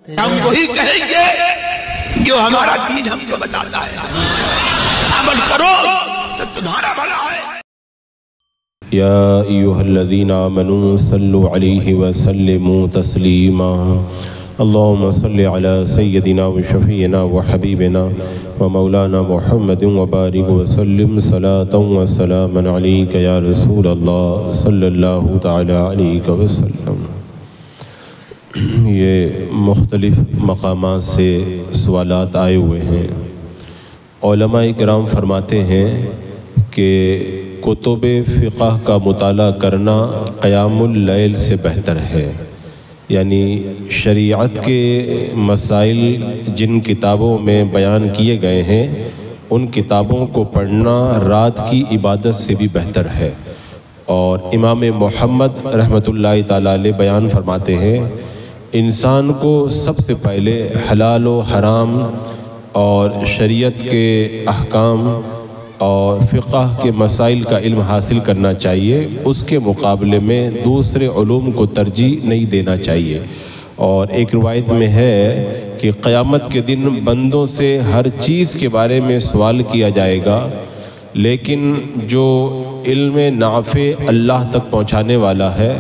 ہم وہی کہیں گے جو ہمارا دین ہم کو بتاتا ہے، عمل کرو تو تمہارا بھلا ہے۔ یا ایھا الذین آمنوا صلوا علیہ وسلموا تسلیما اللہم صل علی سیدنا وشفیعنا وحبیبنا ومولانا محمد وبارک وسلم صلاۃ وسلاما علیک یا رسول اللہ صلی اللہ تعالی علیہ وسلم۔ یہ مختلف مقامات سے سوالات آئے ہوئے ہیں۔ علماء کرام فرماتے ہیں کہ کتب فقہ کا مطالعہ کرنا قیام اللیل سے بہتر ہے، یعنی شریعت کے مسائل جن کتابوں میں بیان کیے گئے ہیں ان کتابوں کو پڑھنا رات کی عبادت سے بھی بہتر ہے۔ اور امام محمد رحمۃ اللہ تعالیٰ علیہ بیان فرماتے ہیں انسان کو سب سے پہلے حلال و حرام اور شریعت کے احکام اور فقہ کے مسائل کا علم حاصل کرنا چاہیے، اس کے مقابلے میں دوسرے علوم کو ترجیح نہیں دینا چاہیے۔ اور ایک روایت میں ہے کہ قیامت کے دن بندوں سے ہر چیز کے بارے میں سوال کیا جائے گا، لیکن جو علم نافع اللہ تک پہنچانے والا ہے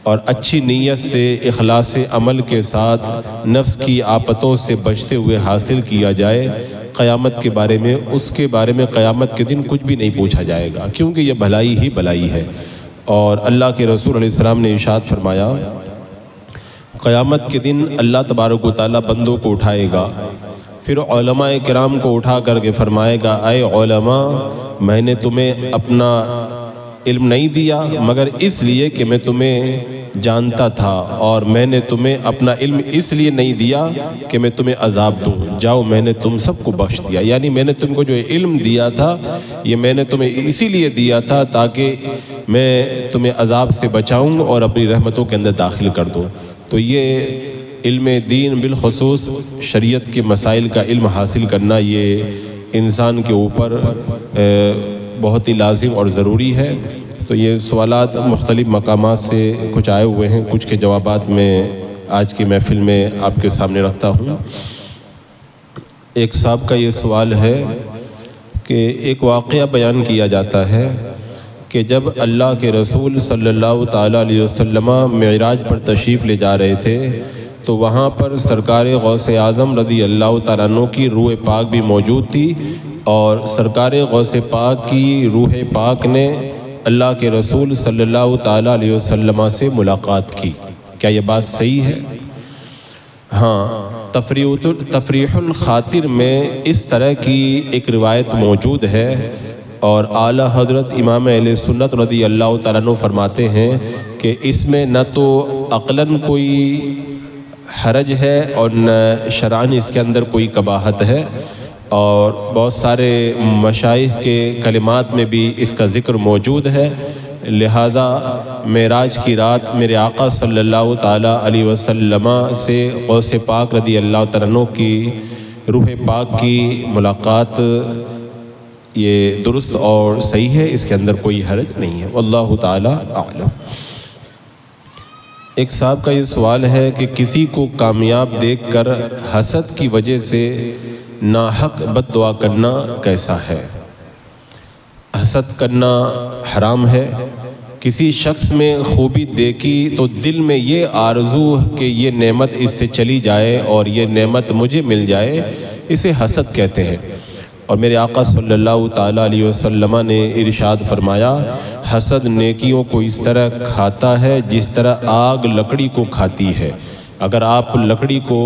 اور اچھی نیت سے اخلاص عمل کے ساتھ نفس کی آفتوں سے بچتے ہوئے حاصل کیا جائے، قیامت کے بارے میں اس کے بارے میں قیامت کے دن کچھ بھی نہیں پوچھا جائے گا، کیونکہ یہ بھلائی ہی بھلائی ہے۔ اور اللہ کے رسول علیہ السلام نے ارشاد فرمایا قیامت کے دن اللہ تبارک و تعالیٰ بندوں کو اٹھائے گا، پھر علماء کرام کو اٹھا کر کے فرمائے گا اے علماء، میں نے تمہیں اپنا علم نہیں دیا مگر اس لیے کہ میں تمہیں جانتا تھا، اور میں نے تمہیں اپنا علم اس لیے نہیں دیا کہ میں تمہیں عذاب دوں، جاؤ میں نے تم سب کو بخش دیا۔ یعنی میں نے تم کو جو علم دیا تھا یہ میں نے تمہیں اسی لیے دیا تھا تاکہ میں تمہیں عذاب سے بچاؤں اور اپنی رحمتوں کے اندر داخل کر دوں۔ تو یہ علم دین بالخصوص شریعت کے مسائل کا علم حاصل کرنا یہ انسان کے اوپر بہت ہی لازم اور ضروری ہے۔ تو یہ سوالات مختلف مقامات سے کچھ آئے ہوئے ہیں، کچھ کے جوابات میں آج کی محفل میں آپ کے سامنے رکھتا ہوں۔ ایک صاحب کا یہ سوال ہے کہ ایک واقعہ بیان کیا جاتا ہے کہ جب اللہ کے رسول صلی اللہ تعالیٰ علیہ وسلم معراج پر تشریف لے جا رہے تھے تو وہاں پر سرکار غوث اعظم رضی اللہ تعالیٰ عنہ کی روح پاک بھی موجود تھی، اور سرکار غوث پاک کی روح پاک نے اللہ کے رسول صلی اللہ تعالیٰ علیہ وسلم سے ملاقات کی۔ کیا یہ بات صحیح ہے؟ ہاں، تفریح الخاطر میں اس طرح کی ایک روایت موجود ہے، اور اعلیٰ حضرت امام اہل سنت رضی اللہ تعالیٰ عنہ فرماتے ہیں کہ اس میں نہ تو عقلاً کوئی حرج ہے اور نہ شرعاً اس کے اندر کوئی قباحت ہے، اور بہت سارے مشائخ کے کلمات میں بھی اس کا ذکر موجود ہے۔ لہذا معراج کی رات میرے آقا صلی اللہ تعالیٰ علیہ وسلم سے غوث پاک رضی اللہ تعالیٰ عنہ کی روح پاک کی ملاقات یہ درست اور صحیح ہے، اس کے اندر کوئی حرج نہیں ہے، واللہ تعالیٰ اعلم۔ ایک صاحب کا یہ سوال ہے کہ کسی کو کامیاب دیکھ کر حسد کی وجہ سے ناحق بد دعا کرنا کیسا ہے؟ حسد کرنا حرام ہے۔ کسی شخص میں خوبی دیکھی تو دل میں یہ آرزو کہ یہ نعمت اس سے چلی جائے اور یہ نعمت مجھے مل جائے، اسے حسد کہتے ہیں۔ اور میرے آقا صلی اللہ تعالیٰ علیہ وسلم نے ارشاد فرمایا حسد نیکیوں کو اس طرح کھاتا ہے جس طرح آگ لکڑی کو کھاتی ہے۔ اگر آپ لکڑی کو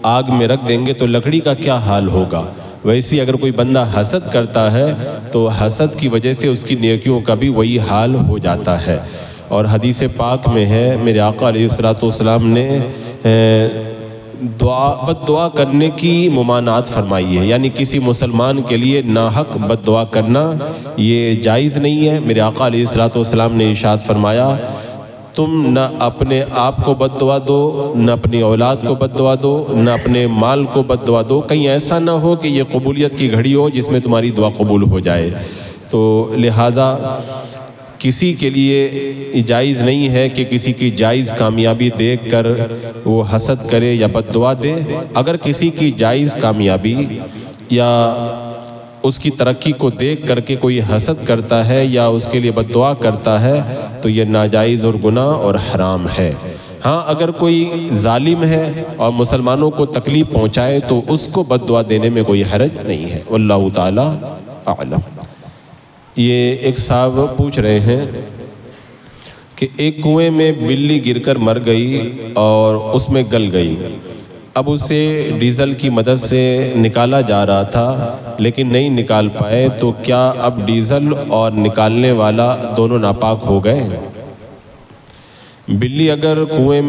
آگ میں رکھ دیں گے تو لکڑی کا کیا حال ہوگا، ویسے اگر کوئی بندہ حسد کرتا ہے تو حسد کی وجہ سے اس کی نیکیوں کا بھی وہی حال ہو جاتا ہے۔ اور حدیث پاک میں ہے میرے آقا علیہ السلام نے بد دعا کرنے کی ممانعت فرمائی ہے، یعنی کسی مسلمان کے لیے ناحق بد دعا کرنا یہ جائز نہیں ہے۔ میرے آقا علیہ السلام نے ارشاد فرمایا تم نہ اپنے آپ کو بد دعا دو، نہ اپنی اولاد کو بد دعا دو، نہ اپنے مال کو بد دعا دو، کہیں ایسا نہ ہو کہ یہ قبولیت کی گھڑی ہو جس میں تمہاری دعا قبول ہو جائے۔ تو لہذا کسی کے لیے جائز نہیں ہے کہ کسی کی جائز کامیابی دیکھ کر وہ حسد کرے یا بد دعا دے۔ اگر کسی کی جائز کامیابی یا اس کی ترقی کو دیکھ کر کے کوئی حسد کرتا ہے یا اس کے لیے بد دعا کرتا ہے تو یہ ناجائز اور گناہ اور حرام ہے۔ ہاں اگر کوئی ظالم ہے اور مسلمانوں کو تکلیف پہنچائے تو اس کو بد دعا دینے میں کوئی حرج نہیں ہے، واللہ تعالی اعلم۔ یہ ایک صاحب پوچھ رہے ہیں کہ ایک کنویں میں بلی گر کر مر گئی اور اس میں گل گئی، اب اسے ڈیزل کی مدد سے نکالا جا رہا تھا لیکن نہیں نکال پائے، تو کیا اب ڈیزل اور نکالنے والا دونوں ناپاک ہو گئے؟ بلی اگر کنویں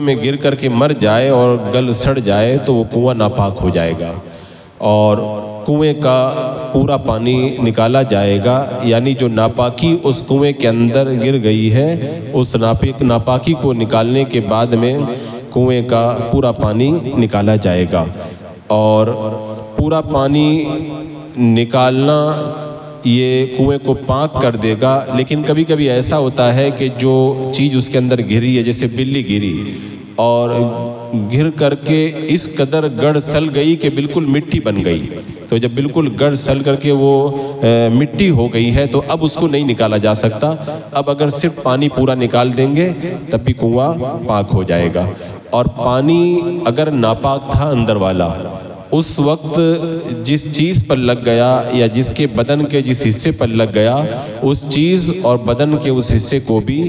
میں گر کر کے مر جائے اور گل سڑ جائے تو وہ کنواں ناپاک ہو جائے گا اور کنویں کا پورا پانی نکالا جائے گا، یعنی جو ناپاکی اس کنویں کے اندر گر گئی ہے اس ناپاکی کو نکالنے کے بعد میں کنویں کا پورا پانی نکالا جائے گا۔ اور پورا پانی نکالنا یہ کنویں کو پاک کر دے گا، لیکن کبھی کبھی ایسا ہوتا ہے کہ جو چیز اس کے اندر گری ہے، جیسے بلی گری اور گر کر کے اس قدر گڑ سل گئی کہ بالکل مٹی بن گئی، تو جب بالکل گڑ سل کر کے وہ مٹی ہو گئی ہے تو اب اس کو نہیں نکالا جا سکتا۔ اب اگر صرف پانی پورا نکال دیں گے تب بھی کنواں پاک ہو جائے گا۔ اور پانی اگر ناپاک تھا اندر والا، اس وقت جس چیز پر لگ گیا یا جس کے بدن کے جس حصے پر لگ گیا اس چیز اور بدن کے اس حصے کو بھی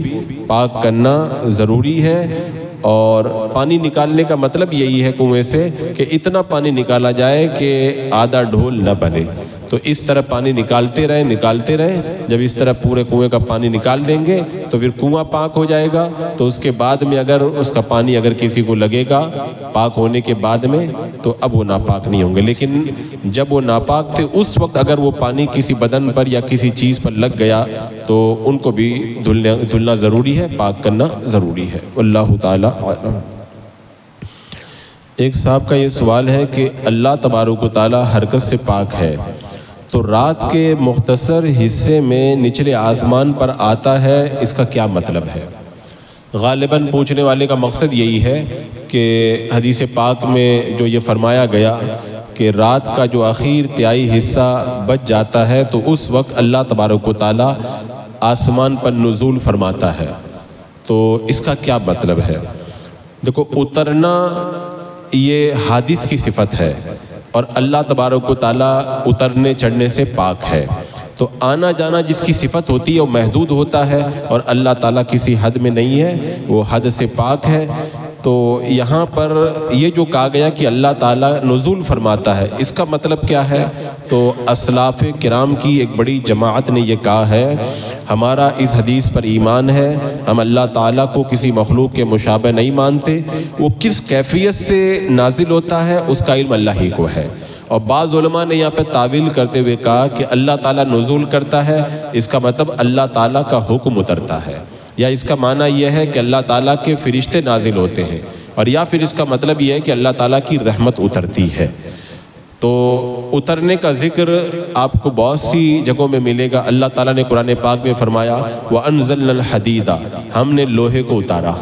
پاک کرنا ضروری ہے۔ اور پانی نکالنے کا مطلب یہی ہے کنویں سے کہ اتنا پانی نکالا جائے کہ آدھا ڈھول نہ بنے، تو اس طرح پانی نکالتے رہیں۔ جب اس طرح پورے کنویں کا پانی نکال دیں گے تو پھر کنواں پاک ہو جائے گا۔ تو اس کے بعد میں اگر اس کا پانی اگر کسی کو لگے گا پاک ہونے کے بعد میں تو اب وہ ناپاک نہیں ہوں گے، لیکن جب وہ ناپاک تھے اس وقت اگر وہ پانی کسی بدن پر یا کسی چیز پر لگ گیا تو ان کو بھی دھلنا ضروری ہے، پاک کرنا ضروری ہے، واللہ تعالی اعلم۔ ایک صاحب کا یہ سوال ہے کہ اللہ تبارک و تعالی حرکت سے پاک ہے، تو رات کے مختصر حصے میں نچلے آسمان پر آتا ہے، اس کا کیا مطلب ہے؟ غالباً پوچھنے والے کا مقصد یہی ہے کہ حدیث پاک میں جو یہ فرمایا گیا کہ رات کا جو آخر تہائی حصہ بچ جاتا ہے تو اس وقت اللہ تبارک و تعالی آسمان پر نزول فرماتا ہے، تو اس کا کیا مطلب ہے؟ دیکھو، اترنا یہ حادث کی صفت ہے اور اللہ تبارک و تعالیٰ اترنے چڑھنے سے پاک ہے، تو آنا جانا جس کی صفت ہوتی ہے وہ محدود ہوتا ہے اور اللہ تعالیٰ کسی حد میں نہیں ہے، وہ حد سے پاک ہے۔ تو یہاں پر یہ جو کہا گیا کہ اللہ تعالیٰ نزول فرماتا ہے، اس کا مطلب کیا ہے؟ تو اسلاف کرام کی ایک بڑی جماعت نے یہ کہا ہے ہمارا اس حدیث پر ایمان ہے، ہم اللہ تعالیٰ کو کسی مخلوق کے مشابہ نہیں مانتے، وہ کس کیفیت سے نازل ہوتا ہے اس کا علم اللہ ہی کو ہے۔ اور بعض علماء نے یہاں پہ تعویل کرتے ہوئے کہا کہ اللہ تعالیٰ نزول کرتا ہے، اس کا مطلب اللہ تعالیٰ کا حکم اترتا ہے، یا اس کا معنی یہ ہے کہ اللہ تعالیٰ کے فرشتے نازل ہوتے ہیں، اور یا پھر اس کا مطلب یہ ہے کہ اللہ تعالیٰ کی رحمت اترتی ہے۔ تو اترنے کا ذکر آپ کو بہت سی جگہوں میں ملے گا۔ اللہ تعالیٰ نے قرآن پاک میں فرمایا وَأَنزَلْنَا الْحَدِيدَ، ہم نے لوہے کو اتارا،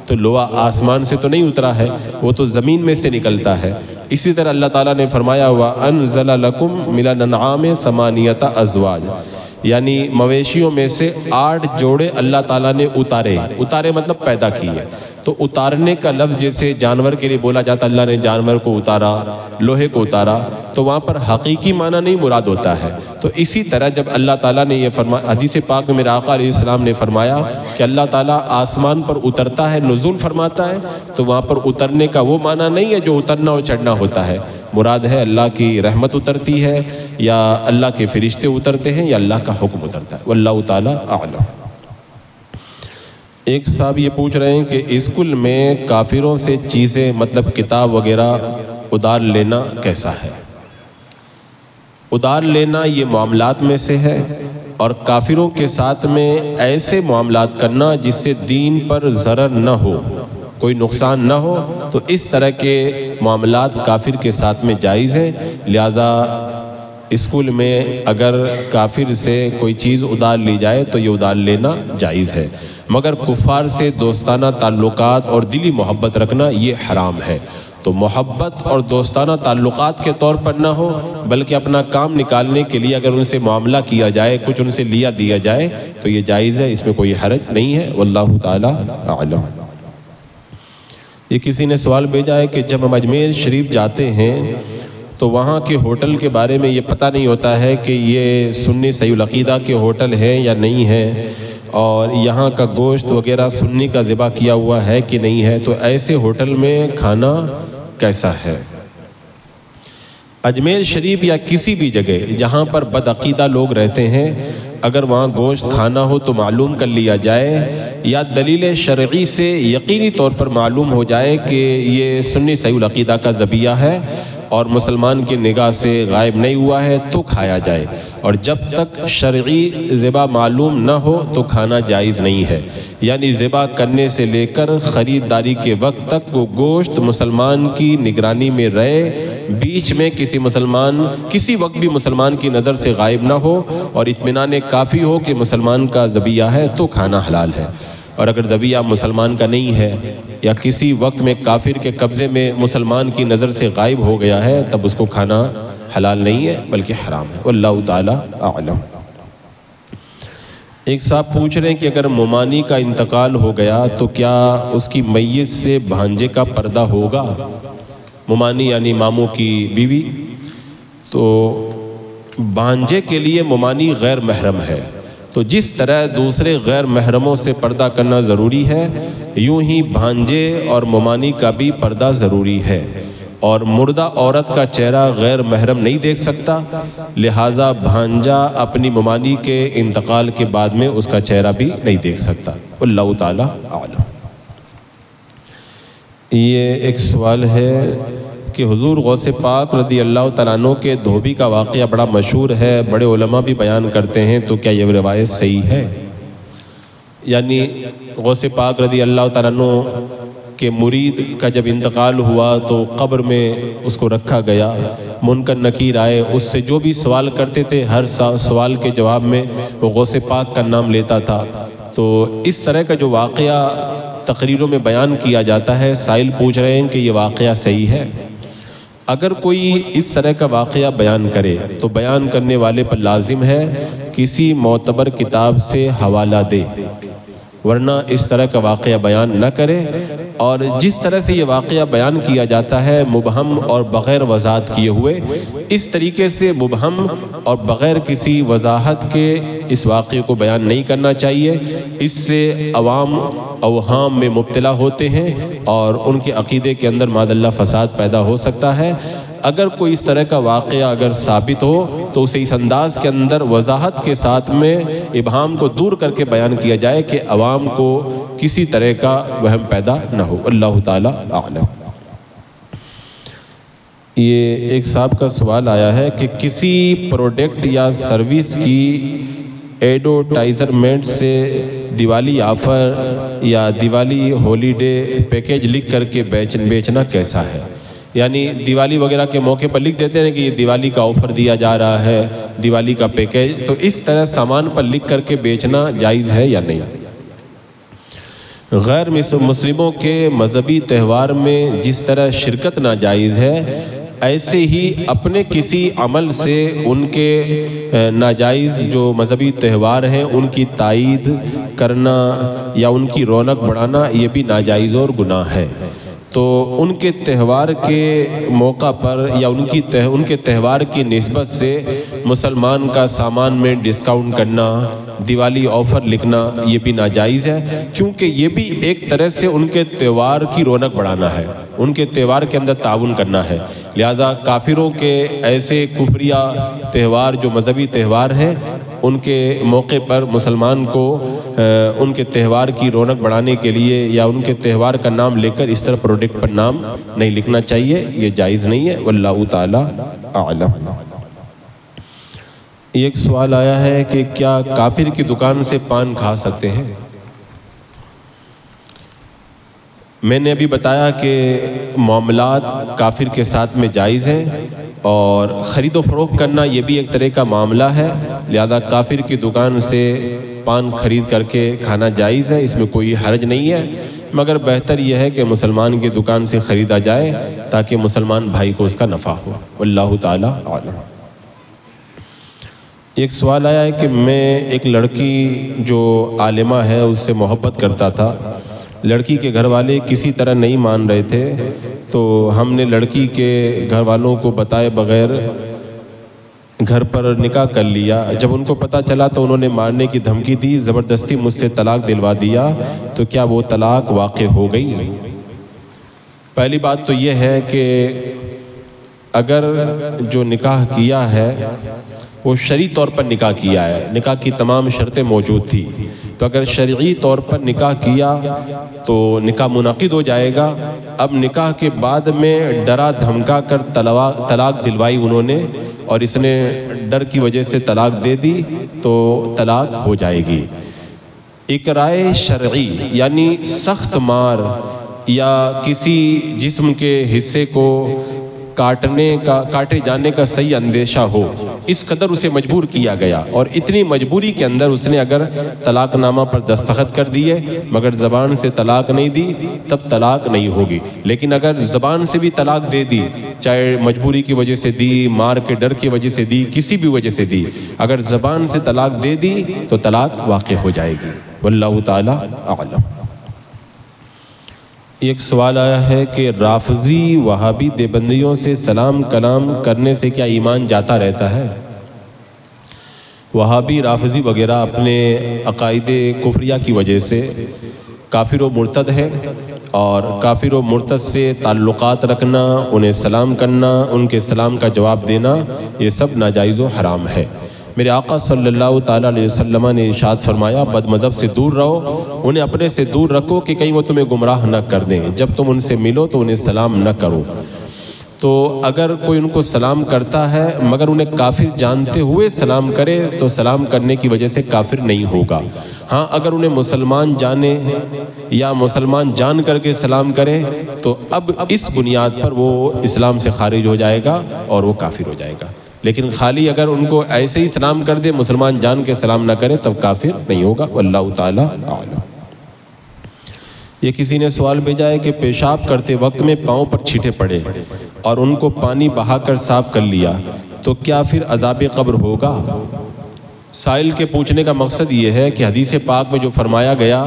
تو لوہا آسمان سے تو نہیں اترا ہے، وہ تو زمین میں سے نکلتا ہے۔ اسی طرح اللہ تعالیٰ نے فرمایا وَأَنزَلَ لَكُم مِّنَ الْأَنْعَامِ ثَمَانِيَةَ أَزْوَاجٍ، یعنی مویشیوں میں سے 8 جوڑے اللہ تعالیٰ نے اتارے مطلب پیدا کیے۔ تو اتارنے کا لفظ جیسے جانور کے لیے بولا جاتا اللہ نے جانور کو اتارا، لوہے کو اتارا، تو وہاں پر حقیقی معنی نہیں مراد ہوتا ہے۔ تو اسی طرح جب اللہ تعالیٰ نے یہ فرمایا، حدیث پاک میں میرے آقا علیہ السلام نے فرمایا کہ اللہ تعالیٰ آسمان پر اترتا ہے، نزول فرماتا ہے، تو وہاں پر اترنے کا وہ معنی نہیں ہے جو اترنا اور چڑھنا ہوتا ہے، مراد ہے اللہ کی رحمت اترتی ہے یا اللہ کے فرشتے اترتے ہیں یا اللہ کا حکم اترتا ہے، واللہ تعالی اعلم۔ ایک صاحب یہ پوچھ رہے ہیں کہ اسکول میں کافروں سے چیزیں مطلب کتاب وغیرہ ادھار لینا کیسا ہے؟ ادھار لینا یہ معاملات میں سے ہے، اور کافروں کے ساتھ میں ایسے معاملات کرنا جس سے دین پر ضرر نہ ہو، کوئی نقصان نہ ہو، تو اس طرح کے معاملات کافر کے ساتھ میں جائز ہیں۔ لہذا اسکول میں اگر کافر سے کوئی چیز ادار لی جائے تو یہ ادار لینا جائز ہے، مگر کفار سے دوستانہ تعلقات اور دلی محبت رکھنا یہ حرام ہے۔ تو محبت اور دوستانہ تعلقات کے طور پر نہ ہو بلکہ اپنا کام نکالنے کے لیے اگر ان سے معاملہ کیا جائے، کچھ ان سے لیا دیا جائے تو یہ جائز ہے، اس میں کوئی حرج نہیں ہے، واللہ تعالی اعلم۔ یہ کسی نے سوال بھیجا ہے کہ جب ہم اجمیر شریف جاتے ہیں تو وہاں کے ہوٹل کے بارے میں یہ پتہ نہیں ہوتا ہے کہ یہ سنی صحیح العقیدہ کے ہوٹل ہیں یا نہیں ہیں، اور یہاں کا گوشت وغیرہ سنی کا ذبح کیا ہوا ہے کہ نہیں ہے، تو ایسے ہوٹل میں کھانا کیسا ہے؟ اجمیر شریف یا کسی بھی جگہ جہاں پر بدعقیدہ لوگ رہتے ہیں، اگر وہاں گوشت کھانا ہو تو معلوم کر لیا جائے، یا دلیل شرعی سے یقینی طور پر معلوم ہو جائے کہ یہ سنی صحیح العقیدہ کا ذبیحہ ہے اور مسلمان کی نگاہ سے غائب نہیں ہوا ہے تو کھایا جائے، اور جب تک شرعی ذبح معلوم نہ ہو تو کھانا جائز نہیں ہے۔ یعنی ذبح کرنے سے لے کر خریداری کے وقت تک وہ گوشت مسلمان کی نگرانی میں رہے، بیچ میں کسی وقت بھی مسلمان کی نظر سے غائب نہ ہو، اور اطمینان کافی ہو کہ مسلمان کا ذبیحہ ہے تو کھانا حلال ہے۔ اور اگر ذبیحہ مسلمان کا نہیں ہے یا کسی وقت میں کافر کے قبضے میں مسلمان کی نظر سے غائب ہو گیا ہے، تب اس کو کھانا حلال نہیں ہے بلکہ حرام ہے، واللہ تعالی اعلم۔ ایک صاحب پوچھ رہے ہیں کہ اگر ممانی کا انتقال ہو گیا تو کیا اس کی میت سے بھانجے کا پردہ ہوگا؟ ممانی یعنی ماموں کی بیوی، تو بھانجے کے لیے ممانی غیر محرم ہے، تو جس طرح دوسرے غیر محرموں سے پردہ کرنا ضروری ہے، یوں ہی بھانجے اور ممانی کا بھی پردہ ضروری ہے، اور مردہ عورت کا چہرہ غیر محرم نہیں دیکھ سکتا، لہٰذا بھانجا اپنی ممانی کے انتقال کے بعد میں اس کا چہرہ بھی نہیں دیکھ سکتا، اللہ تعالی اعلم۔ یہ ایک سوال ہے کہ حضور غوث پاک رضی اللہ تعالیٰ عنہ کے دھوبی کا واقعہ بڑا مشہور ہے، بڑے علماء بھی بیان کرتے ہیں، تو کیا یہ روایت صحیح ہے؟ یعنی غوث پاک رضی اللہ تعالیٰ عنہ کے مرید کا جب انتقال ہوا تو قبر میں اس کو رکھا گیا، منکر نکیر آئے، اس سے جو بھی سوال کرتے تھے ہر سوال کے جواب میں وہ غوث پاک کا نام لیتا تھا۔ تو اس طرح کا جو واقعہ تقریروں میں بیان کیا جاتا ہے، سائل پوچھ رہے ہیں کہ یہ واقعہ صحیح ہے؟ اگر کوئی اس طرح کا واقعہ بیان کرے تو بیان کرنے والے پر لازم ہے کسی معتبر کتاب سے حوالہ دے، ورنہ اس طرح کا واقعہ بیان نہ کرے، اور جس طرح سے یہ واقعہ بیان کیا جاتا ہے مبہم اور بغیر وضاحت کیے ہوئے، اس طریقے سے مبہم اور بغیر کسی وضاحت کے اس واقعے کو بیان نہیں کرنا چاہیے، اس سے عوام اوہام میں مبتلا ہوتے ہیں اور ان کے عقیدے کے اندر معاذ اللہ فساد پیدا ہو سکتا ہے۔ اگر کوئی اس طرح کا واقعہ اگر ثابت ہو تو اسے اس انداز کے اندر وضاحت کے ساتھ میں ابہام کو دور کر کے بیان کیا جائے کہ عوام کو کسی طرح کا وہم پیدا نہ ہو، اللہ تعالی اعلم۔ یہ ایک صاحب کا سوال آیا ہے کہ کسی پروڈکٹ یا سروس کی ایڈورٹائزمنٹ سے دیوالی آفر یا دیوالی ہالیڈے پیکیج لکھ کر کے بیچنا کیسا ہے؟ یعنی دیوالی وغیرہ کے موقع پر لکھ دیتے ہیں کہ یہ دیوالی کا آفر دیا جا رہا ہے، دیوالی کا پیکیج، تو اس طرح سامان پر لکھ کر کے بیچنا جائز ہے یا نہیں؟ غیر مسلموں کے مذہبی تہوار میں جس طرح شرکت ناجائز ہے، ایسے ہی اپنے کسی عمل سے ان کے ناجائز جو مذہبی تہوار ہیں ان کی تائید کرنا یا ان کی رونق بڑھانا یہ بھی ناجائز اور گناہ ہے۔ تو ان کے تہوار کے موقع پر یا ان کے تہوار کی نسبت سے مسلمان کا سامان میں ڈسکاؤنٹ کرنا، دیوالی آفر لکھنا یہ بھی ناجائز ہے، کیونکہ یہ بھی ایک طرح سے ان کے تہوار کی رونق بڑھانا ہے، ان کے تہوار کے اندر تعاون کرنا ہے۔ لہذا کافروں کے ایسے کفریہ تہوار جو مذہبی تہوار ہیں ان کے موقع پر مسلمان کو ان کے تہوار کی رونق بڑھانے کے لیے یا ان کے تہوار کا نام لے کر اس طرح پروڈکٹ پر نام نہیں لکھنا چاہیے، یہ جائز نہیں ہے، واللہ تعالی اعلم۔ ایک سوال آیا ہے کہ کیا کافر کی دکان سے پان کھا سکتے ہیں؟ میں نے ابھی بتایا کہ معاملات کافر کے ساتھ میں جائز ہیں، اور خرید و فروخت کرنا یہ بھی ایک طرح کا معاملہ ہے، لہذا کافر کی دکان سے پان خرید کر کے کھانا جائز ہے، اس میں کوئی حرج نہیں ہے، مگر بہتر یہ ہے کہ مسلمان کی دکان سے خریدا جائے تاکہ مسلمان بھائی کو اس کا نفع ہو۔ واللہ تعالی عالم۔ ایک سوال آیا ہے کہ میں ایک لڑکی جو عالمہ ہے اس سے محبت کرتا تھا، لڑکی کے گھر والے کسی طرح نہیں مان رہے تھے، تو ہم نے لڑکی کے گھر والوں کو بتائے بغیر گھر پر نکاح کر لیا۔ جب ان کو پتہ چلا تو انہوں نے مارنے کی دھمکی دی، زبردستی مجھ سے طلاق دلوا دیا، تو کیا وہ طلاق واقع ہو گئی؟ پہلی بات تو یہ ہے کہ اگر جو نکاح کیا ہے وہ شرعی طور پر نکاح کیا ہے، نکاح کی تمام شرطیں موجود تھی، تو اگر شرعی طور پر نکاح کیا تو نکاح منعقد ہو جائے گا۔ اب نکاح کے بعد میں ڈرا دھمکا کر طلاق دلوائی انہوں نے، اور اس نے ڈر کی وجہ سے طلاق دے دی، تو طلاق ہو جائے گی۔ اقرائے شرعی یعنی سخت مار یا کسی جسم کے حصے کو کاٹے جانے کا صحیح اندیشہ ہو، اس قدر اسے مجبور کیا گیا، اور اتنی مجبوری کے اندر اس نے اگر طلاق نامہ پر دستخط کر دیے مگر زبان سے طلاق نہیں دی، تب طلاق نہیں ہوگی۔ لیکن اگر زبان سے بھی طلاق دے دی، چاہے مجبوری کی وجہ سے دی، مار کے ڈر کی وجہ سے دی، کسی بھی وجہ سے دی، اگر زبان سے طلاق دے دی تو طلاق واقع ہو جائے گی۔ واللہ تعالی اعلم۔ ایک سوال آیا ہے کہ رافضی وہابی دیوبندیوں سے سلام کلام کرنے سے کیا ایمان جاتا رہتا ہے؟ وہابی رافضی وغیرہ اپنے عقائد کفریہ کی وجہ سے کافر و مرتد ہے، اور کافر و مرتد سے تعلقات رکھنا، انہیں سلام کرنا، ان کے سلام کا جواب دینا، یہ سب ناجائز و حرام ہے۔ میرے آقا صلی اللہ تعالیٰ علیہ وسلم نے ارشاد فرمایا، بد مذہب سے دور رہو، انہیں اپنے سے دور رکھو کہ کہیں وہ تمہیں گمراہ نہ کر دیں، جب تم ان سے ملو تو انہیں سلام نہ کرو۔ تو اگر کوئی ان کو سلام کرتا ہے مگر انہیں کافر جانتے ہوئے سلام کرے تو سلام کرنے کی وجہ سے کافر نہیں ہوگا۔ ہاں اگر انہیں مسلمان جانے یا مسلمان جان کر کے سلام کرے تو اب اس بنیاد پر وہ اسلام سے خارج ہو جائے گا اور وہ کافر ہو جائے گا، لیکن خالی اگر ان کو ایسے ہی سلام کر دے، مسلمان جان کے سلام نہ کرے، تب کافر نہیں ہوگا۔ واللہ تعالی اعلم۔ یہ کسی نے سوال بھیجا ہے کہ پیشاب کرتے وقت میں پاؤں پر چھینٹے پڑے اور ان کو پانی بہا کر صاف کر لیا تو کیا پھر عذاب قبر ہوگا؟ سائل کے پوچھنے کا مقصد یہ ہے کہ حدیث پاک میں جو فرمایا گیا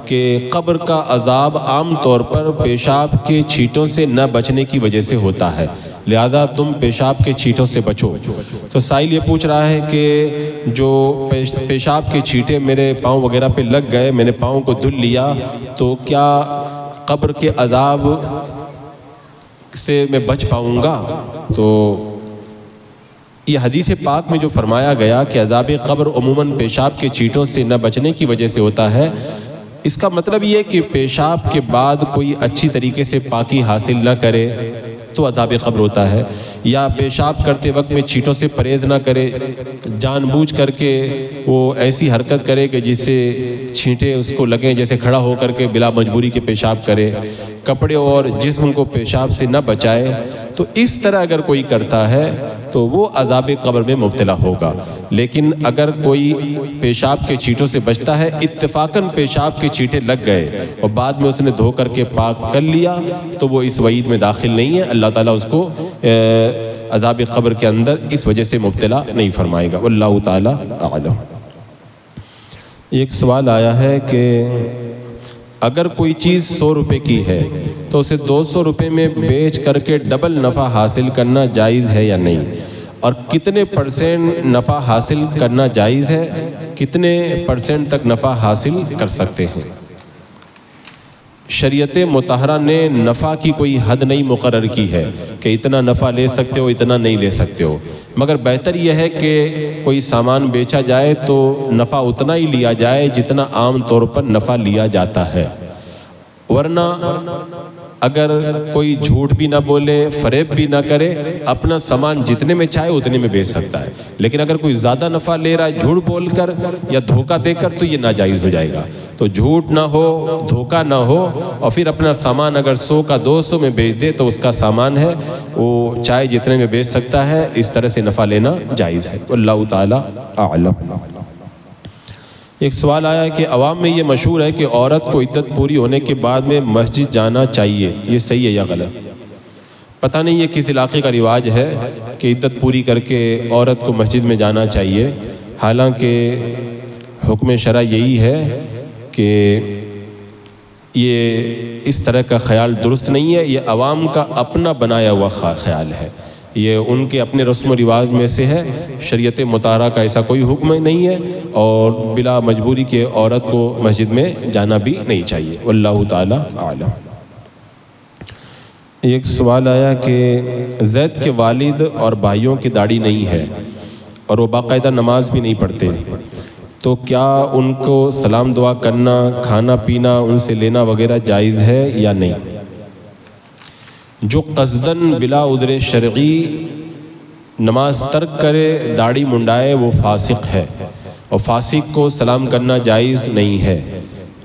کہ قبر کا عذاب عام طور پر پیشاب کے چھینٹوں سے نہ بچنے کی وجہ سے ہوتا ہے، لہذا تم پیشاب کے چھینٹوں سے بچو۔ تو سائل یہ پوچھ رہا ہے کہ جو پیشاب کے چھینٹے میرے پاؤں وغیرہ پہ لگ گئے، میں نے پاؤں کو دھل لیا، تو کیا قبر کے عذاب سے میں بچ پاؤں گا؟ تو یہ حدیث پاک میں جو فرمایا گیا کہ عذاب قبر عموماً پیشاب کے چھینٹوں سے نہ بچنے کی وجہ سے ہوتا ہے، اس کا مطلب یہ کہ پیشاب کے بعد کوئی اچھی طریقے سے پاکی حاصل نہ کرے تو عذاب قبر ہوتا ہے، یا پیشاب کرتے وقت میں چھینٹوں سے پرہیز نہ کرے، جان بوجھ کر کے وہ ایسی حرکت کرے کہ جس سے چھینٹے اس کو لگیں، جیسے کھڑا ہو کر کے بلا مجبوری کے پیشاب کرے، کپڑے اور جسم کو پیشاب سے نہ بچائے، تو اس طرح اگر کوئی کرتا ہے تو وہ عذاب قبر میں مبتلا ہوگا۔ لیکن اگر کوئی پیشاب کے چھینٹوں سے بچتا ہے، اتفاقاً پیشاب کے چھینٹے لگ گئے اور بعد میں اس نے دھو کر کے پاک کر لیا، تو وہ اس وعید میں داخل نہیں ہے، اللہ تعالیٰ اس کو عذاب قبر کے اندر اس وجہ سے مبتلا نہیں فرمائے گا۔ واللہ تعالیٰ اعلم۔ ایک سوال آیا ہے کہ اگر کوئی چیز 100 روپے کی ہے تو اسے 200 روپے میں بیچ کر کے ڈبل نفع حاصل کرنا جائز ہے یا نہیں، اور کتنے % نفع حاصل کرنا جائز ہے، کتنے % تک نفع حاصل کر سکتے ہیں؟ شریعت مطہرہ نے نفع کی کوئی حد نہیں مقرر کی ہے کہ اتنا نفع لے سکتے ہو، اتنا نہیں لے سکتے ہو، مگر بہتر یہ ہے کہ کوئی سامان بیچا جائے تو نفع اتنا ہی لیا جائے جتنا عام طور پر نفع لیا جاتا ہے، ورنہ اگر کوئی جھوٹ بھی نہ بولے، فریب بھی نہ کرے، اپنا سامان جتنے میں چاہے اتنے میں بیچ سکتا ہے. لیکن اگر کوئی زیادہ نفع لے رہا ہے جھوٹ بول کر یا دھوکہ دے کر تو یہ ناجائز ہو جائے گا. تو جھوٹ نہ ہو، دھوکہ نہ ہو، اور پھر اپنا سامان اگر 100 کا 200 میں بیچ دے تو اس کا سامان ہے وہ چاہے جتنے میں بیچ سکتا ہے. اس طرح سے نفع لینا جائز ہے. واللہ تعالی اعلم. ایک سوال آیا ہے کہ عوام میں یہ مشہور ہے کہ عورت کو عدت پوری ہونے کے بعد میں مسجد جانا چاہیے، یہ صحیح ہے یا غلط؟ پتہ نہیں یہ کس علاقے کا رواج ہے کہ عدت پوری کر کے عورت کو مسجد میں جانا چاہیے. حالانکہ حکم شرع یہی ہے کہ یہ اس طرح کا خیال درست نہیں ہے. یہ عوام کا اپنا بنایا ہوا خیال ہے، یہ ان کے اپنے رسم و رواج میں سے ہے. شریعت مطہرہ کا ایسا کوئی حکم نہیں ہے، اور بلا مجبوری کے عورت کو مسجد میں جانا بھی نہیں چاہیے. واللہ تعالی اعلم. ایک سوال آیا کہ زید کے والد اور بھائیوں کی داڑھی نہیں ہے اور وہ باقاعدہ نماز بھی نہیں پڑھتے، تو کیا ان کو سلام دعا کرنا، کھانا پینا ان سے لینا وغیرہ جائز ہے یا نہیں؟ جو قصداً بلا عذر شرعی نماز ترک کرے، داڑھی منڈائے، وہ فاسق ہے، اور فاسق کو سلام کرنا جائز نہیں ہے.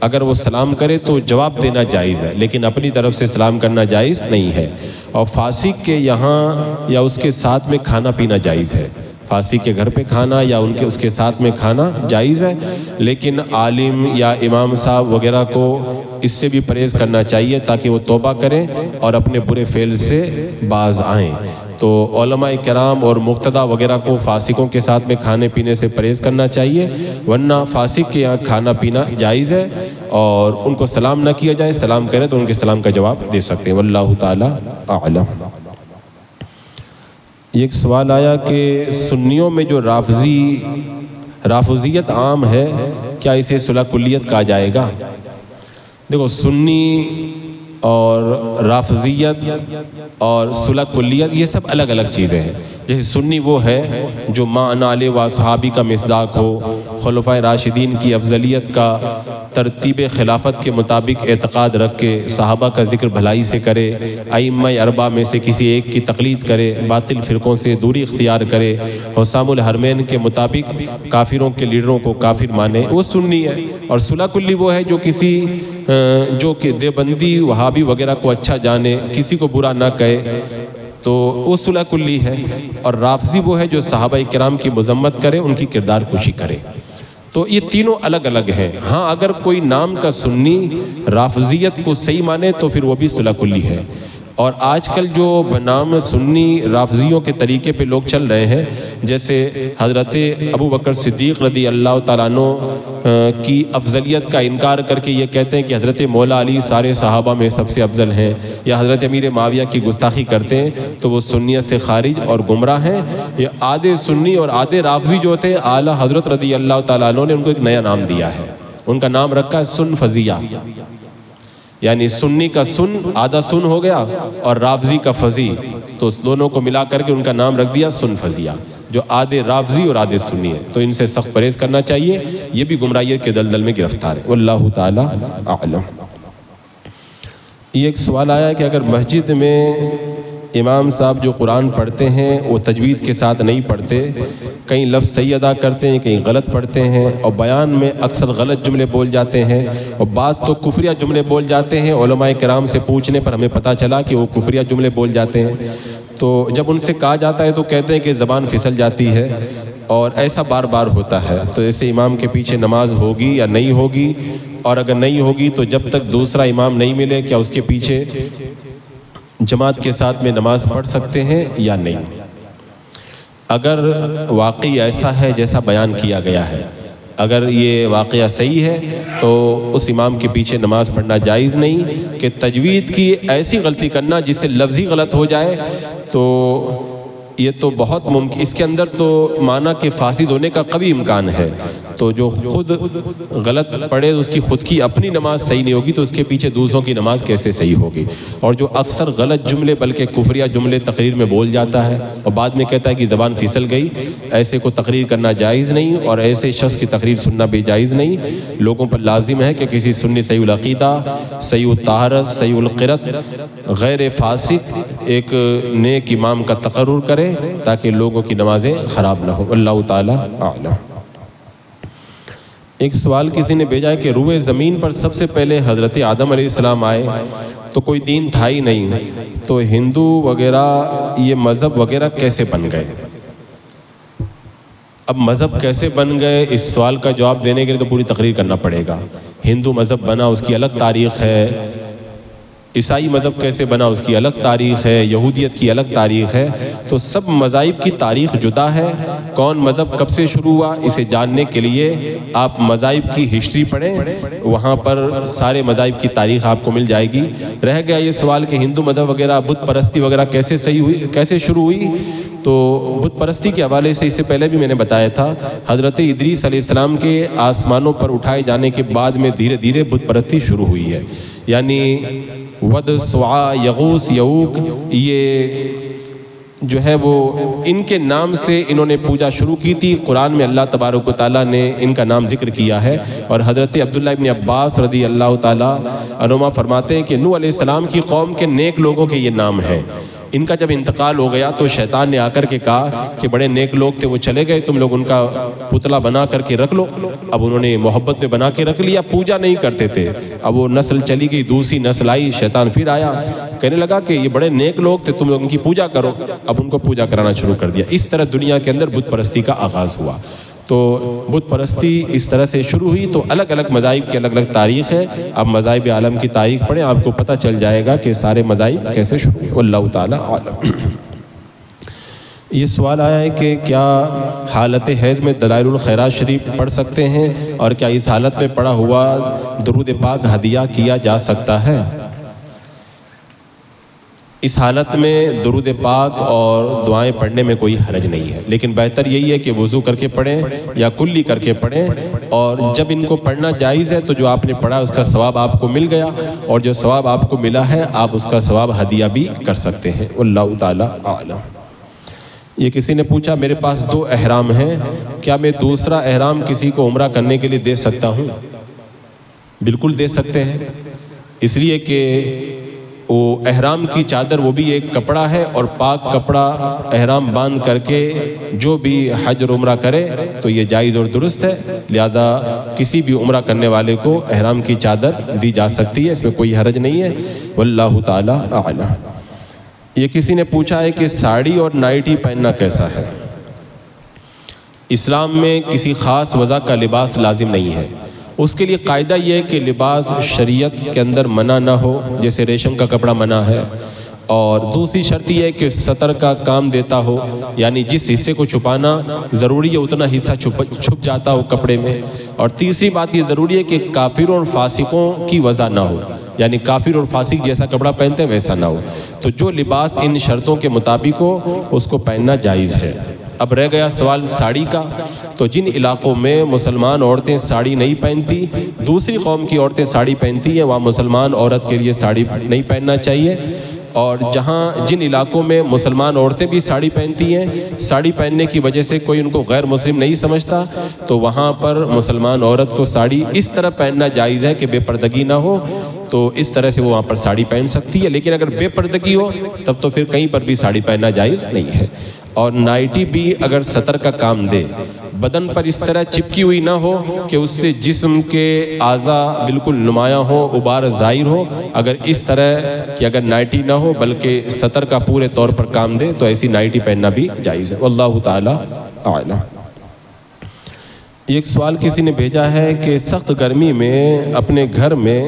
اگر وہ سلام کرے تو جواب دینا جائز ہے، لیکن اپنی طرف سے سلام کرنا جائز نہیں ہے. اور فاسق کے یہاں یا اس کے ساتھ میں کھانا پینا جائز ہے. فاسق کے گھر پہ کھانا یا اس کے ساتھ میں کھانا جائز ہے، لیکن عالم یا امام صاحب وغیرہ کو اس سے بھی پرہیز کرنا چاہیے تاکہ وہ توبہ کریں اور اپنے برے فعل سے باز آئیں. تو علماء کرام اور مقتدیٰ وغیرہ کو فاسقوں کے ساتھ میں کھانے پینے سے پرہیز کرنا چاہیے، ورنہ فاسق کے یہاں کھانا پینا جائز ہے. اور ان کو سلام نہ کیا جائے، سلام کرے تو ان کے سلام کا جواب دے سکتے ہیں. واللہ تعالی اعلم. ایک سوال آیا کہ سنیوں میں جو رافضیت عام ہے، کیا اسے صلح کلیت کہا جائے گا؟ دیکھو، سنی اور رافضیت اور صلح کلیت یہ سب الگ الگ چیزیں ہیں. جیسے سنی وہ ہے جو معنی علیہ و صحابی کا مصداق ہو، خلفائے راشدین کی افضلیت کا ترتیب خلافت کے مطابق اعتقاد رکھ کے صحابہ کا ذکر بھلائی سے کرے، ائمہ اربعہ میں سے کسی ایک کی تقلید کرے، باطل فرقوں سے دوری اختیار کرے، حسام الحرمین کے مطابق کافروں کے لیڈروں کو کافر مانے، وہ سنی ہے. اور صلح کلی وہ ہے جو کہ دیوبندی وہابی وغیرہ کو اچھا جانے، کسی کو برا نہ کہے، تو وہ صلح کلی ہے. اور رافضی وہ ہے جو صحابہ کرام کی مذمت کرے، ان کی کردار کشی کرے. تو یہ تینوں الگ الگ ہیں. ہاں، اگر کوئی نام کا سنی رافضیت کو صحیح مانے تو پھر وہ بھی صلح کلی ہے. اور آج کل جو بنام سنی رافضیوں کے طریقے پہ لوگ چل رہے ہیں، جیسے حضرت ابو بکر صدیق رضی اللہ تعالیٰ عنہ کی افضلیت کا انکار کر کے یہ کہتے ہیں کہ حضرت مولا علی سارے صحابہ میں سب سے افضل ہیں، یا حضرت امیر معاویہ کی گستاخی کرتے ہیں، تو وہ سنیت سے خارج اور گمراہ ہیں. یہ آدھے سنی اور آدھے رافضی جو ہوتے ہیں، اعلیٰ حضرت رضی اللہ تعالیٰ عنہ نے ان کو ایک نیا نام دیا ہے. ان کا نام رکھا ہے سن فضیہ، یعنی سنی کا سن آدھا سن ہو گیا اور رافضی کا فضی، تو دونوں کو ملا کر کے ان کا نام رکھ دیا سن فضیہ، جو آدھے رافضی اور آدھے سنی ہے. تو ان سے سخت پرہیز کرنا چاہیے، یہ بھی گمراہیت کے دلدل میں گرفتار ہے. واللہ تعالی اعلم. یہ ایک سوال آیا ہے کہ اگر مسجد میں امام صاحب جو قرآن پڑھتے ہیں وہ تجوید کے ساتھ نہیں پڑھتے، کہیں لفظ صحیح ادا کرتے ہیں، کہیں غلط پڑھتے ہیں، اور بیان میں اکثر غلط جملے بول جاتے ہیں، اور بعض تو کفریہ جملے بول جاتے ہیں. علماء کرام سے پوچھنے پر ہمیں پتہ چلا کہ وہ کفریہ جملے بول جاتے ہیں. تو جب ان سے کہا جاتا ہے تو کہتے ہیں کہ زبان پھسل جاتی ہے، اور ایسا بار بار ہوتا ہے. تو ایسے امام کے پیچھے نماز ہوگی یا نہیں ہوگی؟ اور اگر نہیں ہوگی تو جب تک دوسرا امام نہیں ملے کیا اس کے پیچھے جماعت کے ساتھ میں نماز پڑھ سکتے ہیں یا نہیں؟ اگر واقعی ایسا ہے جیسا بیان کیا گیا ہے، اگر یہ واقعہ صحیح ہے تو اس امام کے پیچھے نماز پڑھنا جائز نہیں. کہ تجوید کی ایسی غلطی کرنا جس سے لفظی غلط ہو جائے تو یہ تو بہت ممکن، اس کے اندر تو معنی کے فاسد ہونے کا قوی امکان ہے. تو جو خود غلط پڑھے اس کی خود کی اپنی نماز صحیح نہیں ہوگی تو اس کے پیچھے دوسروں کی نماز کیسے صحیح ہوگی؟ اور جو اکثر غلط جملے بلکہ کفریہ جملے تقریر میں بول جاتا ہے اور بعد میں کہتا ہے کہ زبان پھسل گئی، ایسے کو تقریر کرنا جائز نہیں، اور ایسے شخص کی تقریر سننا بھی جائز نہیں۔ لوگوں پر لازم ہے کہ کسی سنی صحیح العقیدہ، صحیح الطہارت، صحیح القرت، غیر فاسق ایک نیک امام کا تقرر کرے تاکہ لوگوں کی نمازیں خراب نہ ہو۔ اللہ تعالیٰ اعلم۔ ایک سوال کسی نے بھیجا ہے کہ روئے زمین پر سب سے پہلے حضرت آدم علیہ السلام آئے تو کوئی دین تھا ہی نہیں، تو ہندو وغیرہ یہ مذہب وغیرہ کیسے بن گئے؟ اب مذہب کیسے بن گئے اس سوال کا جواب دینے کے لیے تو پوری تقریر کرنا پڑے گا۔ ہندو مذہب بنا اس کی الگ تاریخ ہے، عیسائی مذہب کیسے بنا اس کی الگ تاریخ ہے، یہودیت کی الگ تاریخ ہے، تو سب مذاہب کی تاریخ جدا ہے۔ کون مذہب کب سے شروع ہوا اسے جاننے کے لیے آپ مذاہب کی ہسٹری پڑھیں، وہاں پر سارے مذاہب کی تاریخ آپ کو مل جائے گی۔ رہ گیا یہ سوال کہ ہندو مذہب وغیرہ بت پرستی وغیرہ کیسے شروع ہوئی، تو بت پرستی کے حوالے سے اس سے پہلے بھی میں نے بتایا تھا، حضرت ادریس علیہ السلام کے آسمانوں پر اٹھائے جانے کے بعد میں دھیرے دھیرے بت پرستی شروع ہوئی ہے۔ یعنی ود، سواع، یغوث، یعوق، یہ جو ہے وہ ان کے نام سے انہوں نے پوجا شروع کی تھی۔ قرآن میں اللہ تبارک و تعالیٰ نے ان کا نام ذکر کیا ہے، اور حضرت عبداللہ ابن عباس رضی اللہ تعالیٰ عنہما فرماتے ہیں کہ نوح علیہ السلام کی قوم کے نیک لوگوں کے یہ نام ہے۔ ان کا جب انتقال ہو گیا تو شیطان نے آ کر کے کہا کہ بڑے نیک لوگ تھے وہ چلے گئے، تم لوگ ان کا پتلا بنا کر کے رکھ لو۔ اب انہوں نے محبت میں بنا کے رکھ لیا، پوجا نہیں کرتے تھے۔ اب وہ نسل چلی گئی، دوسری نسل آئی، شیطان پھر آیا، کہنے لگا کہ یہ بڑے نیک لوگ تھے، تم لوگ ان کی پوجا کرو۔ اب ان کو پوجا کرانا شروع کر دیا۔ اس طرح دنیا کے اندر بت پرستی کا آغاز ہوا۔ تو بت پرستی اس طرح سے شروع ہوئی۔ تو الگ الگ مذاہب کی الگ الگ تاریخ ہے۔ اب مذاہب عالم کی تاریخ پڑھیں، آپ کو پتہ چل جائے گا کہ سارے مذاہب کیسے شروع ہوئے۔ اللہ تعالیٰ عالم۔ یہ سوال آیا ہے کہ کیا حالت حیض میں دلائل الخیرات شریف پڑھ سکتے ہیں، اور کیا اس حالت میں پڑھا ہوا درود پاک ہدیہ کیا جا سکتا ہے؟ اس حالت میں درود پاک اور دعائیں پڑھنے میں کوئی حرج نہیں ہے، لیکن بہتر یہی ہے کہ وضو کر کے پڑھیں یا کلی کر کے پڑھیں، اور جب ان کو پڑھنا جائز ہے تو جو آپ نے پڑھا اس کا ثواب آپ کو مل گیا، اور جو ثواب آپ کو ملا ہے آپ اس کا ثواب ہدیہ بھی کر سکتے ہیں۔ اللہ تعالیٰ اعلم۔ یہ کسی نے پوچھا میرے پاس 2 احرام ہیں، کیا میں دوسرا احرام کسی کو عمرہ کرنے کے لیے دے سکتا ہوں؟ بالکل دے سکتے ہیں، اس لیے کہ وہ احرام کی چادر وہ بھی ایک کپڑا ہے، اور پاک کپڑا احرام باندھ کر کے جو بھی حج اور عمرہ کرے تو یہ جائز اور درست ہے، لہذا کسی بھی عمرہ کرنے والے کو احرام کی چادر دی جا سکتی ہے، اس میں کوئی حرج نہیں ہے۔ واللہ تعالی اعلم۔ یہ کسی نے پوچھا ہے کہ ساڑی اور نائٹی پہننا کیسا ہے؟ اسلام میں کسی خاص وضع کا لباس لازم نہیں ہے، اس کے لیے قاعدہ یہ ہے کہ لباس شریعت کے اندر منع نہ ہو، جیسے ریشم کا کپڑا منع ہے، اور دوسری شرط یہ ہے کہ سطر کا کام دیتا ہو، یعنی جس حصے کو چھپانا ضروری ہے اتنا حصہ چھپ جاتا ہو کپڑے میں، اور تیسری بات یہ ضروری ہے کہ کافروں اور فاسقوں کی وضع نہ ہو، یعنی کافر اور فاسق جیسا کپڑا پہنتے ہیں ویسا نہ ہو۔ تو جو لباس ان شرطوں کے مطابق ہو اس کو پہننا جائز ہے۔ اب رہ گیا سوال ساڑی کا، تو جن علاقوں میں مسلمان عورتیں ساڑی نہیں پہنتی، دوسری قوم کی عورتیں ساڑی پہنتی ہیں، وہاں مسلمان عورت کے لیے ساڑی نہیں پہننا چاہیے، اور جن علاقوں میں مسلمان عورتیں بھی ساڑی پہنتی ہیں، ساڑی پہننے کی وجہ سے کوئی ان کو غیر مسلم نہیں سمجھتا، تو وہاں پر مسلمان عورت کو ساڑی اس طرح پہننا جائز ہے کہ بے پردگی نہ ہو، تو اس طرح سے وہ وہاں پر ساڑی پہن سکتی ہے، لیکن اگر بے پردگی ہو تب تو پھر کہیں پر بھی ساڑی پہننا جائز نہیں ہے۔ اور نائٹی بھی اگر سطر کا کام دے، بدن پر اس طرح چپکی ہوئی نہ ہو کہ اس سے جسم کے اعضاء بالکل نمایاں ہو، غبار ظاہر ہو، اگر اس طرح کہ اگر نائٹی نہ ہو بلکہ سطر کا پورے طور پر کام دے تو ایسی نائٹی پہننا بھی جائز ہے۔ واللہ تعالی اعلم۔ ایک سوال کسی نے بھیجا ہے کہ سخت گرمی میں اپنے گھر میں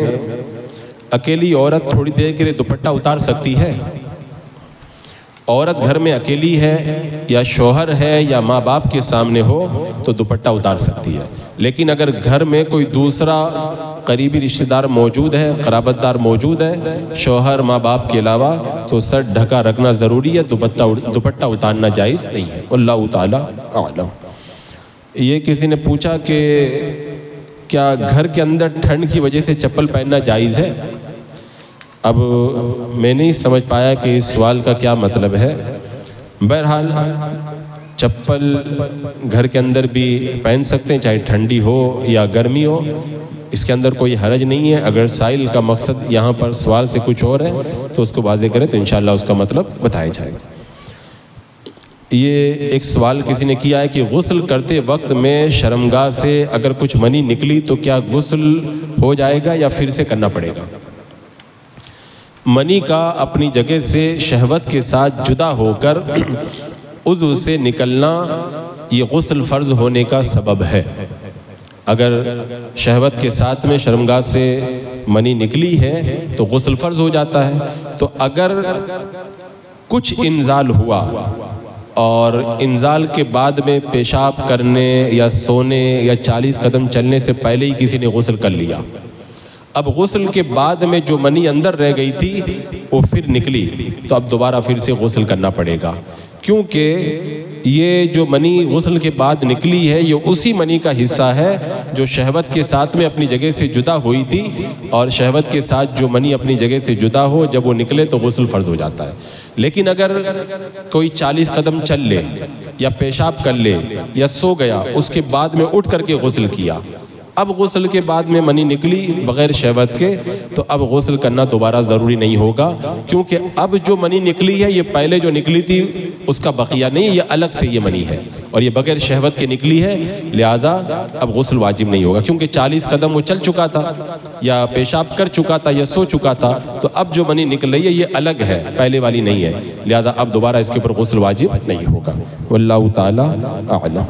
اکیلی عورت تھوڑی دیر کے لیے دوپٹہ اتار سکتی ہے؟ عورت گھر میں اکیلی ہے یا شوہر ہے یا ماں باپ کے سامنے ہو تو دوپٹہ اتار سکتی ہے، لیکن اگر گھر میں کوئی دوسرا قریبی رشتہ دار موجود ہے، قرابت دار موجود ہے شوہر ماں باپ کے علاوہ، تو سر ڈھکا رکھنا ضروری ہے، دوپٹہ اتارنا جائز نہیں ہے۔ واللہ تعالی اعلم۔ یہ کسی نے پوچھا کہ کیا گھر کے اندر ٹھنڈ کی وجہ سے چپل پہننا جائز ہے؟ اب میں نہیں سمجھ پایا کہ اس سوال کا کیا مطلب ہے۔ بہرحال چپل گھر کے اندر بھی پہن سکتے ہیں، چاہے ٹھنڈی ہو یا گرمی ہو، اس کے اندر کوئی حرج نہیں ہے۔ اگر سائل کا مقصد یہاں پر سوال سے کچھ اور ہے تو اس کو واضح کریں تو انشاءاللہ اس کا مطلب بتایا جائے گا۔ یہ ایک سوال کسی نے کیا ہے کہ غسل کرتے وقت میں شرمگاہ سے اگر کچھ منی نکلی تو کیا غسل ہو جائے گا یا پھر سے کرنا پڑے گا؟ منی کا اپنی جگہ سے شہوت کے ساتھ جدا ہو کر عضو سے نکلنا یہ غسل فرض ہونے کا سبب ہے۔ اگر شہوت کے ساتھ میں شرمگاہ سے منی نکلی ہے تو غسل فرض ہو جاتا ہے۔ تو اگر کچھ انزال ہوا اور انزال کے بعد میں پیشاب کرنے یا سونے یا 40 قدم چلنے سے پہلے ہی کسی نے غسل کر لیا، اب غسل کے بعد میں جو منی اندر رہ گئی تھی وہ پھر نکلی تو اب دوبارہ پھر سے غسل کرنا پڑے گا، کیونکہ یہ جو منی غسل کے بعد نکلی ہے یہ اسی منی کا حصہ ہے جو شہوت کے ساتھ میں اپنی جگہ سے جدا ہوئی تھی، اور شہوت کے ساتھ جو منی اپنی جگہ سے جدا ہو جب وہ نکلے تو غسل فرض ہو جاتا ہے۔ لیکن اگر کوئی 40 قدم چل لے یا پیشاب کر لے یا سو گیا، اس کے بعد میں اٹھ کر کے غسل کیا، اب غسل کے بعد میں منی نکلی بغیر شہوت کے، تو اب غسل کرنا دوبارہ ضروری نہیں ہوگا، کیونکہ اب جو منی نکلی ہے یہ پہلے جو نکلی تھی اس کا بقیہ نہیں، یہ الگ سے یہ منی ہے اور یہ بغیر شہوت کے نکلی ہے، لہٰذا اب غسل واجب نہیں ہوگا، کیونکہ 40 قدم وہ چل چکا تھا یا پیشاب کر چکا تھا یا سو چکا تھا، تو اب جو منی نکل رہی ہے یہ الگ ہے، پہلے والی نہیں ہے، لہٰذا اب دوبارہ اس کے اوپر غسل واجب نہیں ہوگا۔ واللہ تعالی اعلم۔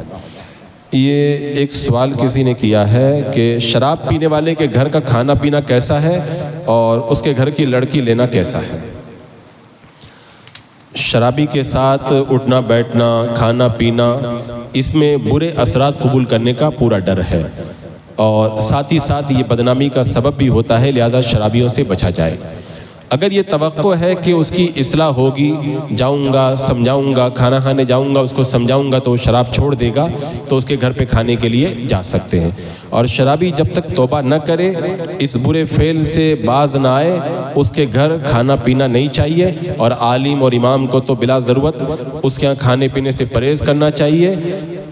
یہ ایک سوال کسی نے کیا ہے کہ شراب پینے والے کے گھر کا کھانا پینا کیسا ہے اور اس کے گھر کی لڑکی لینا کیسا ہے؟ شرابی کے ساتھ اٹھنا بیٹھنا کھانا پینا اس میں برے اثرات قبول کرنے کا پورا ڈر ہے، اور ساتھ ہی ساتھ یہ بدنامی کا سبب بھی ہوتا ہے، لہذا شرابیوں سے بچا جائے۔ اگر یہ توقع ہے کہ اس کی اصلاح ہوگی، جاؤں گا سمجھاؤں گا، کھانا کھانے جاؤں گا اس کو سمجھاؤں گا تو وہ شراب چھوڑ دے گا، تو اس کے گھر پہ کھانے کے لیے جا سکتے ہیں۔ اور شرابی جب تک توبہ نہ کرے، اس برے فعل سے باز نہ آئے، اس کے گھر کھانا پینا نہیں چاہیے، اور عالم اور امام کو تو بلا ضرورت اس کے یہاں کھانے پینے سے پرہیز کرنا چاہیے،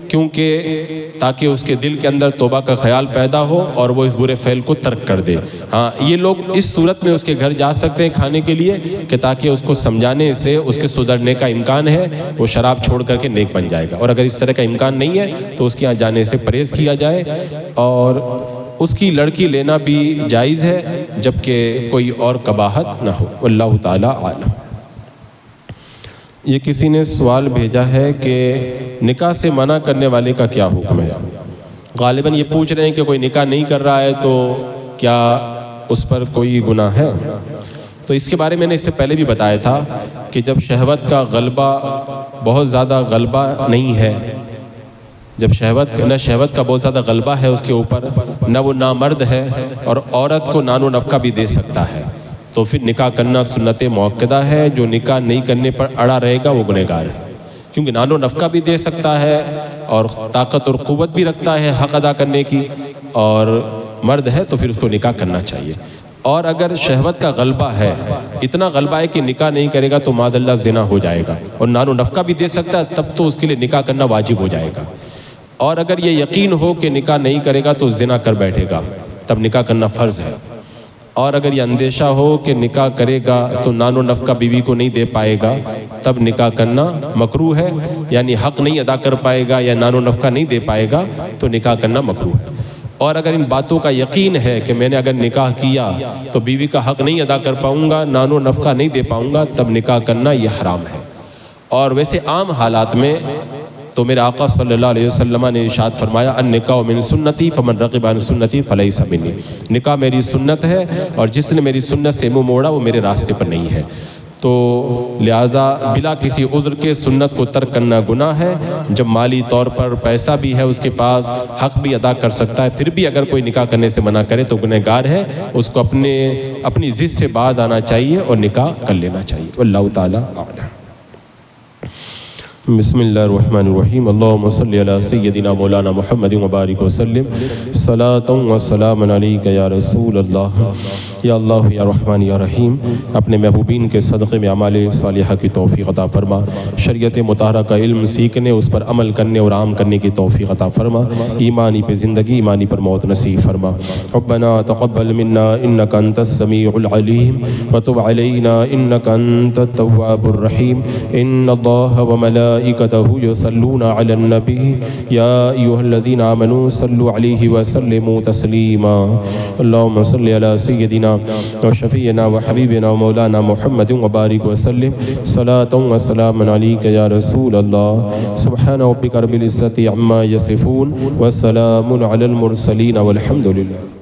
کیونکہ تاکہ اس کے دل کے اندر توبہ کا خیال پیدا ہو اور وہ اس برے فعل کو ترک کر دے۔ ہاں، یہ لوگ اس صورت میں اس کے گھر جا سکتے ہیں کھانے کے لیے کہ تاکہ اس کو سمجھانے سے اس کے سدھرنے کا امکان ہے، وہ شراب چھوڑ کر کے نیک بن جائے گا، اور اگر اس طرح کا امکان نہیں ہے تو اس کے یہاں جانے سے پرہیز کیا جائے، اور اس کی لڑکی لینا بھی جائز ہے جبکہ کوئی اور قباحت نہ ہو۔ واللہ تعالی عالم۔ یہ کسی نے سوال بھیجا ہے کہ نکاح سے منع کرنے والے کا کیا حکم ہے؟ غالباً یہ پوچھ رہے ہیں کہ کوئی نکاح نہیں کر رہا ہے تو کیا اس پر کوئی گناہ ہے؟ تو اس کے بارے میں نے اس سے پہلے بھی بتایا تھا کہ جب شہوت کا غلبہ بہت زیادہ غلبہ نہیں ہے، جب شہوت کا بہت زیادہ غلبہ ہے اس کے اوپر، نہ وہ نامرد ہے اور عورت کو نان و نفقہ بھی دے سکتا ہے، تو پھر نکاح کرنا سنت مؤکدہ ہے۔ جو نکاح نہیں کرنے پر اڑا رہے گا وہ گنہگار ہے، کیونکہ نان و نفقہ بھی دے سکتا ہے اور طاقت اور قوت بھی رکھتا ہے حق ادا کرنے کی، اور مرد ہے تو پھر اس کو نکاح کرنا چاہیے۔ اور اگر شہوت کا غلبہ ہے، اتنا غلبہ ہے کہ نکاح نہیں کرے گا تو معاذ اللہ زنا ہو جائے گا، اور نان و نفقہ بھی دے سکتا ہے، تب تو اس کے لیے نکاح کرنا واجب ہو جائے گا۔ اور اگر یہ یقین ہو کہ نکاح نہیں کرے گا تو زنا کر بیٹھے گا، تب نکاح کرنا فرض ہے۔ اور اگر یہ اندیشہ ہو کہ نکاح کرے گا تو نان و نفقہ بیوی کو نہیں دے پائے گا، تب نکاح کرنا مکروہ ہے، یعنی حق نہیں ادا کر پائے گا یا نان و نفقہ نہیں دے پائے گا تو نکاح کرنا مکروہ ہے۔ اور اگر ان باتوں کا یقین ہے کہ میں نے اگر نکاح کیا تو بیوی کا حق نہیں ادا کر پاؤں گا، نان و نفقہ نہیں دے پاؤں گا، تب نکاح کرنا یہ حرام ہے۔ اور ویسے عام حالات میں تو میرے آقا صلی اللہ علیہ وسلم نے ارشاد فرمایا النکاح من سنتی فمن رغب عن سنتی فلیس منی، نکاح میری سنت ہے اور جس نے میری سنت سے منہ موڑا وہ میرے راستے پر نہیں ہے۔ تو لہٰذا بلا کسی عذر کے سنت کو ترک کرنا گناہ ہے۔ جب مالی طور پر پیسہ بھی ہے اس کے پاس، حق بھی ادا کر سکتا ہے، پھر بھی اگر کوئی نکاح کرنے سے منع کرے تو گنہگار ہے، اس کو اپنی ضد سے باز آنا چاہیے اور نکاح کر لینا چاہیے۔ واللہ تعالی اعلم۔ بسم اللہ الرحمن الرحیم اللہم صلی علی سیدنا مولانا محمد وبارک وسلم صلاۃ و سلام علیک یا رسول اللہ۔ یا اللہ یا رحمان یا رحیم، اپنے محبوبین کے صدقے میں اعمال صالحہ کی توفیق عطا فرما، شریعت مطہرہ کا علم سیکھنے، اس پر عمل کرنے اور عام کرنے کی توفیق عطا فرما، ایمانی پہ زندگی، ایمانی پر موت نصیب فرما۔ ربنا تقبل منا انک انت السمیع العلیم وتب علینا انک انت التواب الرحیم۔ ان اللہ وملائکتہ یصلون علی النبی یا ایھا الذین آمنوا صلوا علیہ وسلموا تسلیما۔ اللہم صلی علی سیدنا وشفیعنا وحبیبنا ومولانا محمد وبارک وسلم صلاۃ و سلام علیک یا رسول اللہ۔ سبحان ربک رب العزۃ عما یصفون وسلام علی المرسلین والحمد للہ۔